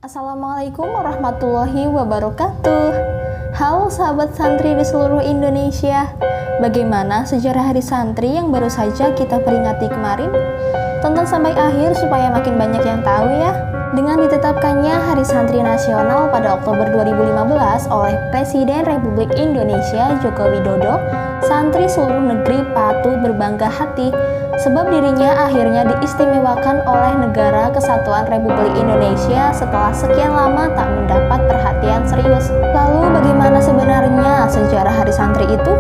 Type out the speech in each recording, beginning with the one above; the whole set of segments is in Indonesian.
Assalamualaikum warahmatullahi wabarakatuh. Halo sahabat santri di seluruh Indonesia. Bagaimana sejarah Hari Santri yang baru saja kita peringati kemarin? Tonton sampai akhir supaya makin banyak yang tahu ya. Dengan ditetapkannya Hari Santri Nasional pada Oktober 2015 oleh Presiden Republik Indonesia Joko Widodo, santri seluruh negeri patut berbangga hati sebab dirinya akhirnya diistimewakan oleh Negara Kesatuan Republik Indonesia setelah sekian lama tak mendapat perhatian serius. Lalu bagaimana sebenarnya sejarah Hari Santri itu?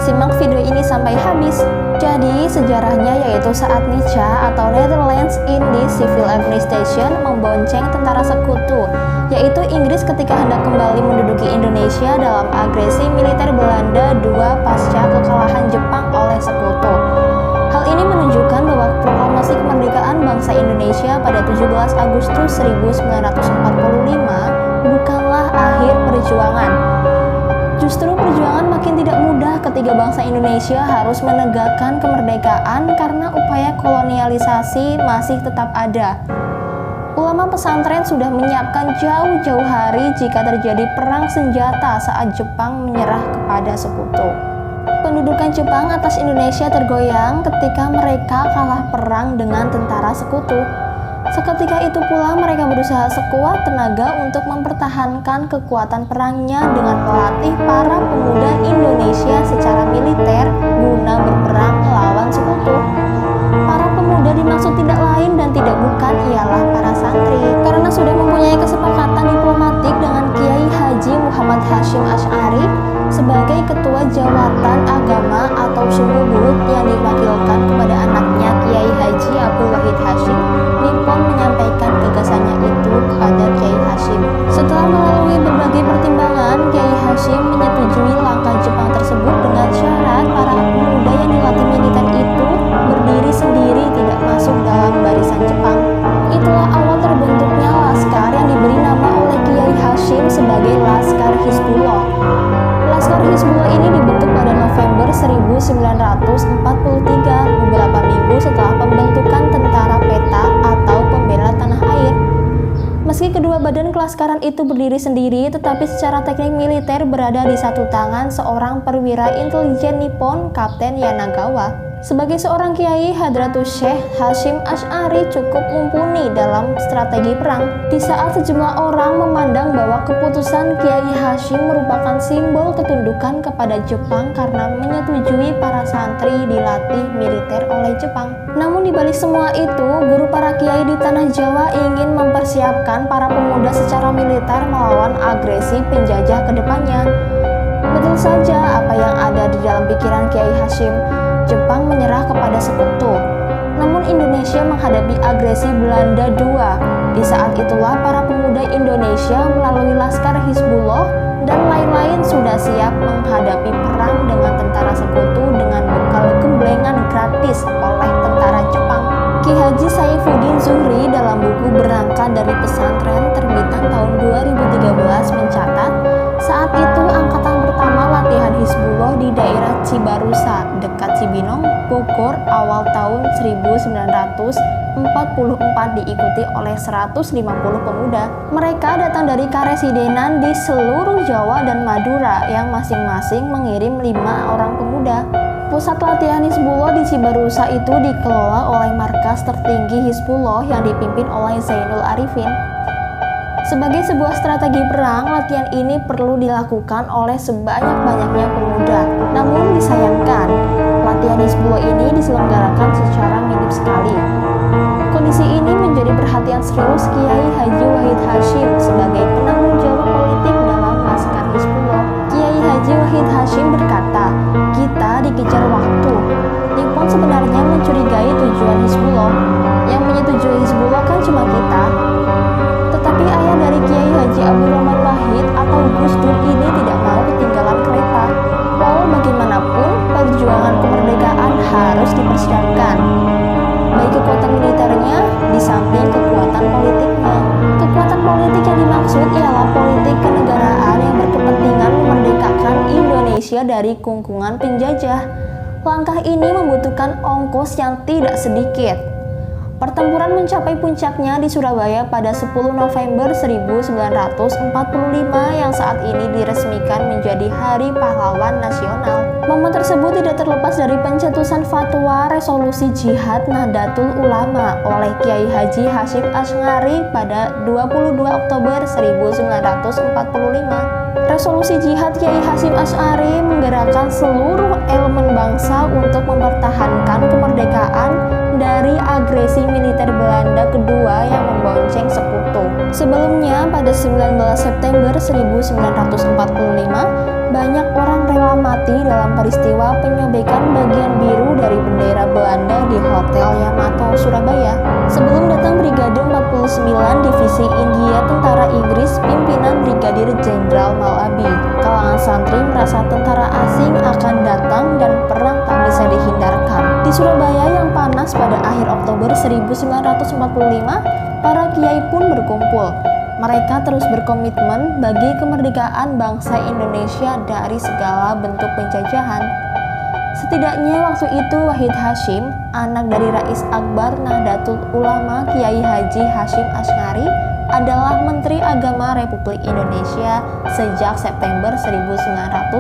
Simak video ini sampai habis. Jadi sejarahnya yaitu saat Nica atau Netherlands Indies Civil Administration membonceng tentara sekutu, yaitu Inggris ketika hendak kembali menduduki Indonesia dalam agresi militer Belanda II pasca kekalahan Jepang oleh sekutu. Hal ini menunjukkan bahwa proklamasi kemerdekaan bangsa Indonesia pada 17 Agustus 1945 bukanlah akhir perjuangan. Justru perjuangan makin tidak mudah ketika bangsa Indonesia harus menegakkan kemerdekaan karena upaya kolonialisasi masih tetap ada. Ulama pesantren sudah menyiapkan jauh-jauh hari jika terjadi perang senjata saat Jepang menyerah kepada sekutu. Pendudukan Jepang atas Indonesia tergoyang ketika mereka kalah perang dengan tentara sekutu. Seketika itu pula mereka berusaha sekuat tenaga untuk mempertahankan kekuatan perangnya dengan melatih para pemuda Indonesia secara militer guna berperang melawan sekutu. Para pemuda dimaksud tidak lain dan tidak bukan ialah para santri, karena sudah mempunyai kesepakatan diplomatik dengan Kiai Haji Muhammad Hasyim Asy'ari sebagai Ketua Jawatan Agama atau Sumubud yang diwakilkan kepada anaknya Kiai Haji Abdul Wahid Hasyim. Nippon menyampaikan gagasannya itu kepada Kiai Hasyim. Setelah melalui berbagai pertimbangan, Kiai Hasyim menyetujui langkah Jepang tersebut dengan syarat para pemuda yang dilatih militer itu berdiri sendiri, tidak masuk dalam barisan Jepang. Itulah awal terbentuknya laskar yang diberi nama oleh Kiai Hasyim sebagai Laskar Hizbullah. Laskar Hizbullah ini dibentuk pada November 1943, beberapa minggu setelah pembentukan Tentara Peta atau Pembela Tanah Air. Meski kedua badan kelaskaran itu berdiri sendiri, tetapi secara teknik militer berada di satu tangan seorang perwira intelijen Nippon, Kapten Yanagawa. Sebagai seorang kiai, Hadratus Syekh Hasyim Asy'ari cukup mumpuni dalam strategi perang. Di saat sejumlah orang memandang bahwa keputusan Kiai Hasyim merupakan simbol ketundukan kepada Jepang karena menyetujui para santri dilatih militer oleh Jepang. Namun di balik semua itu, guru para kiai di tanah Jawa ingin mempersiapkan para pemuda secara militer melawan agresi penjajah ke depannya. Betul saja apa yang ada di dalam pikiran Kiai Hasyim. Jepang menyerah kepada sekutu. Namun Indonesia menghadapi agresi Belanda II. Di saat itulah para pemuda Indonesia melalui Laskar Hizbullah dan lain-lain sudah siap menghadapi perang dengan tentara sekutu dengan bekal gemblengan gratis oleh tentara Jepang. Ki Haji Saifuddin Zuhri dalam buku Berangkat dari Pesantren terbitan tahun 2013 mencatat, saat itu angkatan pertama latihan Hizbullah di daerah Cibarusa, dekat Cibinong, Bogor awal tahun 1944 diikuti oleh 150 pemuda. Mereka datang dari karesidenan di seluruh Jawa dan Madura yang masing-masing mengirim 5 orang pemuda. Pusat latihan Hizbullah di Cibarusa itu dikelola oleh markas tertinggi Hizbullah yang dipimpin oleh Zainul Arifin. Sebagai sebuah strategi perang, latihan ini perlu dilakukan oleh sebanyak-banyaknya pemuda. Namun disayangkan, latihan Hizbullah ini diselenggarakan secara minim sekali. Kondisi ini menjadi perhatian serius Kiai Haji Wahid Hasyim sebagai penanggung jawab politik dalam Laskar Hizbullah. Kiai Haji Wahid Hasyim berkata, "Kita dikejar waktu. Nippon sebenarnya mencurigai tujuan Hizbullah. Yang menyetujui Hizbullah kan cuma kita. Tetapi ayah dari Kiai Haji Abdul Rahman Wahid atau Gus Dur ini tidak mau ketinggalan kereta. Walau bagaimanapun, perjuangan kemerdekaan harus dipersiapkan. Baik kekuatan militernya, di samping kekuatan politiknya. Kekuatan politik yang dimaksud ialah politik kenegaraan yang berkepentingan memerdekakan Indonesia dari kungkungan penjajah. Langkah ini membutuhkan ongkos yang tidak sedikit. Pertempuran mencapai puncaknya di Surabaya pada 10 November 1945 yang saat ini diresmikan menjadi Hari Pahlawan Nasional. Momen tersebut tidak terlepas dari pencetusan fatwa resolusi jihad Nahdlatul Ulama oleh Kiai Haji Hasyim Asy'ari pada 22 Oktober 1945. Resolusi jihad Kiai Hasyim Asy'ari menggerakkan seluruh elemen bangsa untuk mempertahankan kemerdekaan dari agresi militer Belanda kedua yang membonceng sekutu. Sebelumnya, pada 19 September 1945, banyak orang rela mati dalam peristiwa penyobekan bagian biru dari bendera Belanda di Hotel Yamato, Surabaya. Sebelum datang Brigade 49 Divisi India Tentara Inggris pimpinan Brigadir Jenderal Malabi, kalangan santri merasa tentara asing akan datang dan perang tak bisa dihindarkan. Di Surabaya yang panas pada akhir Oktober 1945, para kiai pun berkumpul. Mereka terus berkomitmen bagi kemerdekaan bangsa Indonesia dari segala bentuk penjajahan. Setidaknya waktu itu Wahid Hasyim, anak dari Rais Akbar Nahdlatul Ulama Kiai Haji Hasyim Asy'ari, adalah Menteri Agama Republik Indonesia sejak September 1945.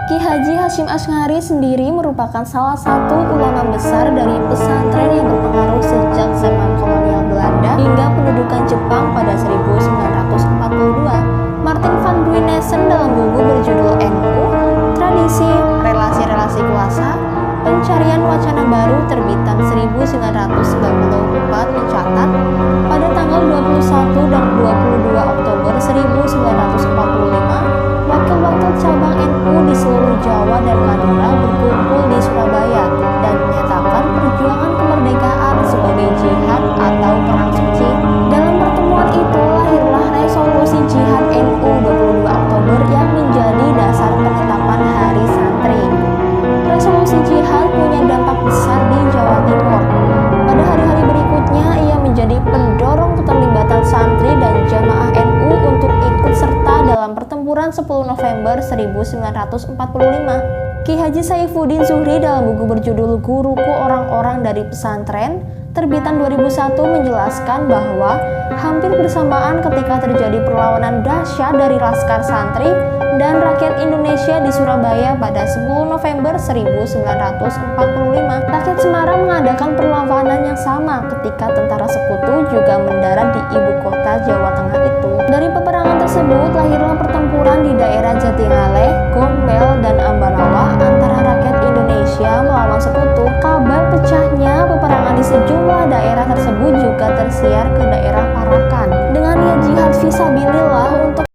Ki Haji Hasyim Asy'ari sendiri merupakan salah satu ulama besar dari pesantren yang berpengaruh sejak zaman kolonial Belanda hingga pendudukan Jepang pada 1942. Martin van Buynesen dalam buku berjudul NU, Tradisi, Relasi-relasi Kuasa, Pencarian Wacana Baru terbitan 1994 mencatat, pada tanggal 21 dan 22 Oktober 1945, wakil-wakil cabang NU di seluruh Jawa dan Madura berkumpul di Surabaya dan menyatakan perjuangan kemerdekaan sebagai jihad atau perang suci. Dalam pertemuan itu lahirlah resolusi jihad NU 22 Oktober yang menjadi dasar penetapan Hari Santri. Resolusi jihad punya dampak besar di Jawa Timur. Pada hari-hari berikutnya, ia menjadi pendorong keterlibatan santri dan jamaah NU untuk ikut serta dalam pertempuran 10 November 1945. Ki Haji Saifuddin Zuhri dalam buku berjudul Guruku Orang-orang dari Pesantren, terbitan 2001 menjelaskan bahwa hampir bersamaan ketika terjadi perlawanan dahsyat dari Laskar Santri dan rakyat Indonesia di Surabaya pada 10 November 1945, rakyat Semarang mengadakan perlawanan yang sama ketika tentara sekutu juga mendarat di ibu kota Jawa Tengah itu. Dari peperangan tersebut lahirlah pertempuran di daerah Jatingaleh, Gombel, dan Ambarawa antara rakyat Indonesia melawan sekutu. Kabar pecahnya peperangan di sejumlah daerah tersebut juga tersiar ke daerah Parakan. Dengan niat jihad fisabilillah untuk